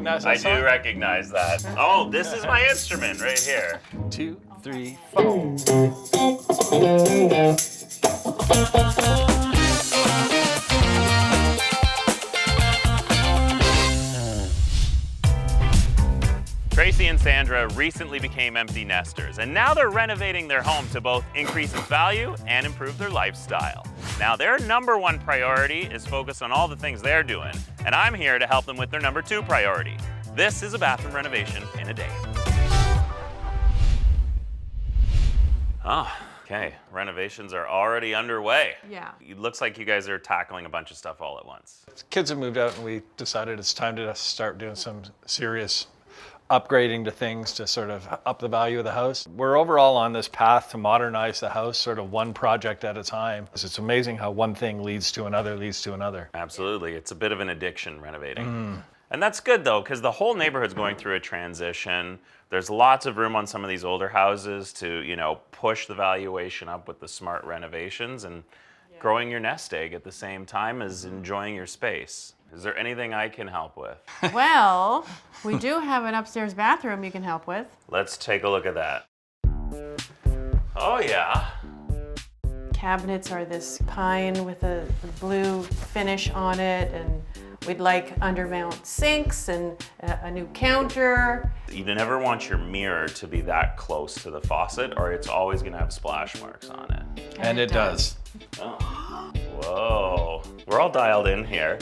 recognize that I song? do recognize that. Oh, this is my instrument right here. 2, 3, 4. Tracy and Sandra recently became empty nesters, and now they're renovating their home to both increase its value and improve their lifestyle. Now, their number one priority is focused on all the things they're doing, and I'm here to help them with their number two priority. This is a bathroom renovation in a day. Oh, okay. Renovations are already underway. Yeah. It looks like you guys are tackling a bunch of stuff all at once. Kids have moved out and we decided it's time to start doing some serious upgrading to things to sort of up the value of the house. We're overall on this path to modernize the house, sort of one project at a time. It's amazing how one thing leads to another, leads to another. Absolutely. It's a bit of an addiction, renovating. And that's good though, because the whole neighborhood's going through a transition. There's lots of room on some of these older houses to, you know, push the valuation up with the smart renovations and growing your nest egg at the same time as enjoying your space. Is there anything I can help with? Well, we do have an upstairs bathroom you can help with. Let's take a look at that. Oh yeah. Cabinets are this pine with a blue finish on it, and we'd like undermount sinks and a new counter. You never want your mirror to be that close to the faucet or it's always gonna have splash marks on it. And it does. Oh. Whoa. We're all dialed in here.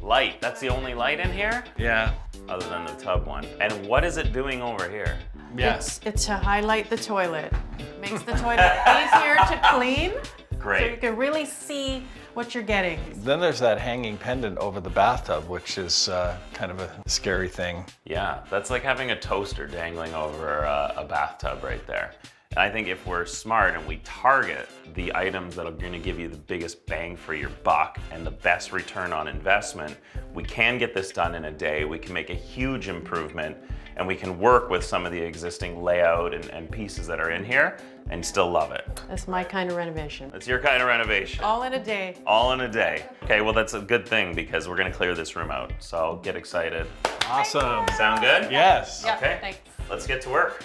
Light, that's the only light in here? Yeah. Other than the tub one. And what is it doing over here? Yes. It's to highlight the toilet. Makes the toilet easier to clean. Great. So you can really see what you're getting. Then there's that hanging pendant over the bathtub, which is kind of a scary thing. Yeah, that's like having a toaster dangling over a bathtub right there. And I think if we're smart and we target the items that are going to give you the biggest bang for your buck and the best return on investment, we can get this done in a day. We can make a huge improvement and we can work with some of the existing layout and pieces that are in here and still love it. That's my kind of renovation. That's your kind of renovation. All in a day. All in a day. Okay, well that's a good thing because we're going to clear this room out. So get excited. Awesome. Sound good? Yes. Yeah, Okay. thanks. Let's get to work.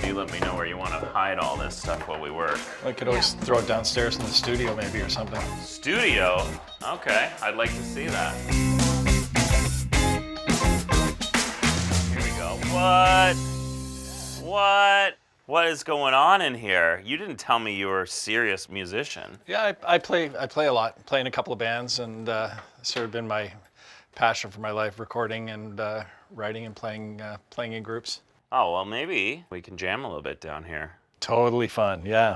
You let me know where you want to hide all this stuff while we work. I could always throw it downstairs in the studio maybe or something. Studio? Okay, I'd like to see that. Here we go. What is going on in here? You didn't tell me you were a serious musician. Yeah, I play a lot. Play in a couple of bands and sort of been my passion for my life, recording and writing and playing in groups. Oh, well, maybe we can jam a little bit down here. Totally fun, yeah.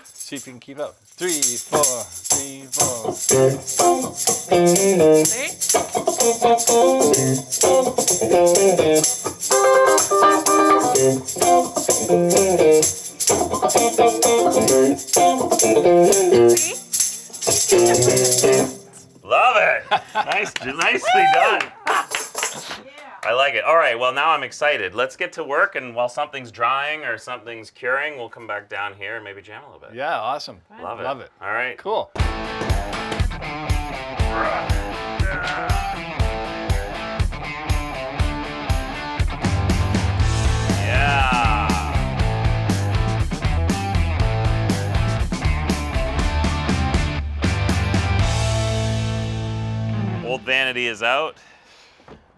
See if you can keep up. 3, 4, 3, 4. See? Love it. Nicely done. I like it. All right, well, now I'm excited. Let's get to work, and while something's drying or something's curing, we'll come back down here and maybe jam a little bit. Yeah, awesome. Love it. Love it. All right. Cool. Old vanity is out.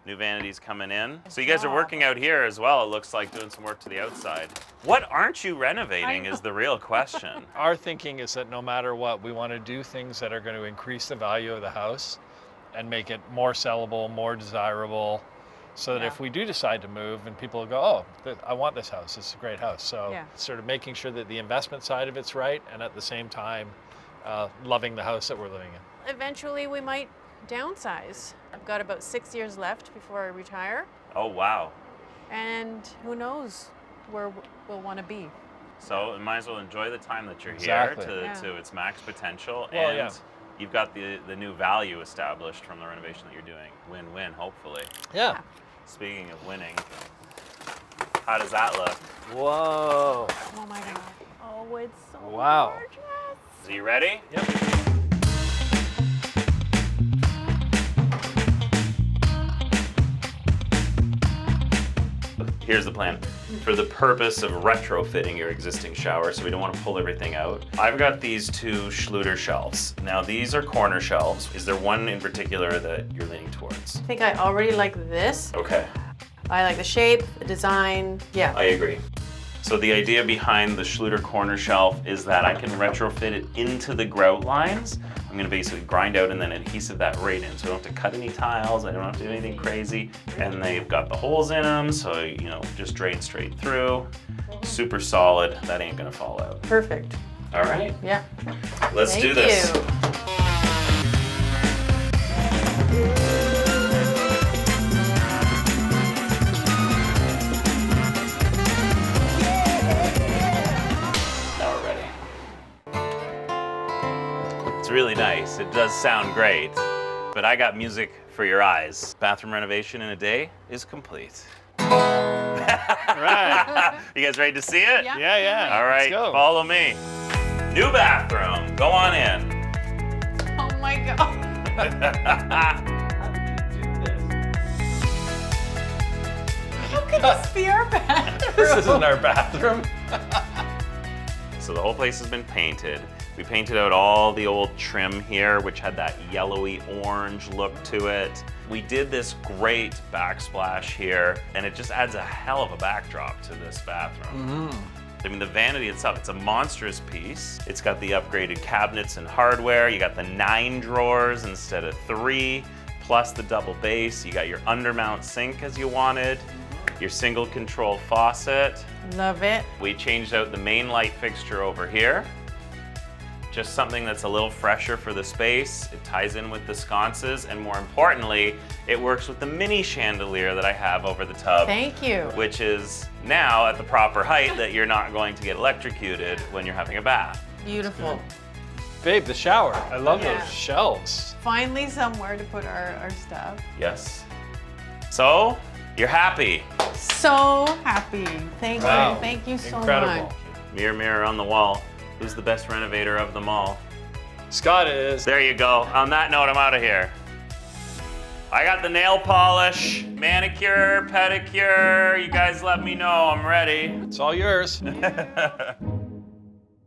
New vanity's coming in. So you guys are working out here as well, it looks like, doing some work to the outside. What aren't you renovating is the real question. Our thinking is that no matter what, we want to do things that are going to increase the value of the house and make it more sellable, more desirable, so that if we do decide to move and people go, oh, I want this house, it's a great house. So sort of making sure that the investment side of it's right and at the same time loving the house that we're living in. Eventually we might downsize. I've got about 6 years left before I retire. Oh, wow. And who knows where we'll want to be. So you might as well enjoy the time that you're Exactly. here to its max potential. Well, and you've got the new value established from the renovation that you're doing. Win-win, hopefully. Yeah. Speaking of winning, how does that look? Whoa. Oh my God. Oh, it's so Wow. gorgeous. Are you ready? Yep. Here's the plan. For the purpose of retrofitting your existing shower, so we don't want to pull everything out, I've got these two Schluter shelves. Now these are corner shelves. Is there one in particular that you're leaning towards? I think I already like this. Okay, I like the shape, the design, yeah. I agree. So the idea behind the Schluter corner shelf is that I can retrofit it into the grout lines. I'm gonna basically grind out and then adhesive that right in. So I don't have to cut any tiles, I don't have to do anything crazy. And they've got the holes in them, so you know, just drain straight through. Super solid, that ain't gonna fall out. Perfect. All right, Yeah. let's do Thank this. you. Now we're ready. It's really nice. It does sound great, but I got music for your eyes. Bathroom renovation in a day is complete. Right. You guys ready to see it? Yeah. Yeah. All right, Let's go. follow me. New bathroom. Go on in. Oh my God. How could this be our bathroom? This isn't our bathroom. So the whole place has been painted. We painted out all the old trim here, which had that yellowy orange look to it. We did this great backsplash here, and it just adds a hell of a backdrop to this bathroom. I mean, the vanity itself, it's a monstrous piece. It's got the upgraded cabinets and hardware. You got the 9 drawers instead of 3, plus the double base. You got your undermount sink as you wanted, your single control faucet. Love it. We changed out the main light fixture over here. Just something that's a little fresher for the space. It ties in with the sconces, and more importantly, it works with the mini chandelier that I have over the tub. Thank you. Which is now at the proper height that you're not going to get electrocuted when you're having a bath. Beautiful. Babe, the shower. I love Yeah. those shelves. Finally somewhere to put our stuff. Yes. So, you're happy. So happy. Thank Wow. you. Thank you so Incredible. much. Mirror, mirror on the wall. Who's the best renovator of them all? Scott is. There you go. On that note, I'm out of here. I got the nail polish, manicure, pedicure. You guys let me know. I'm ready. It's all yours.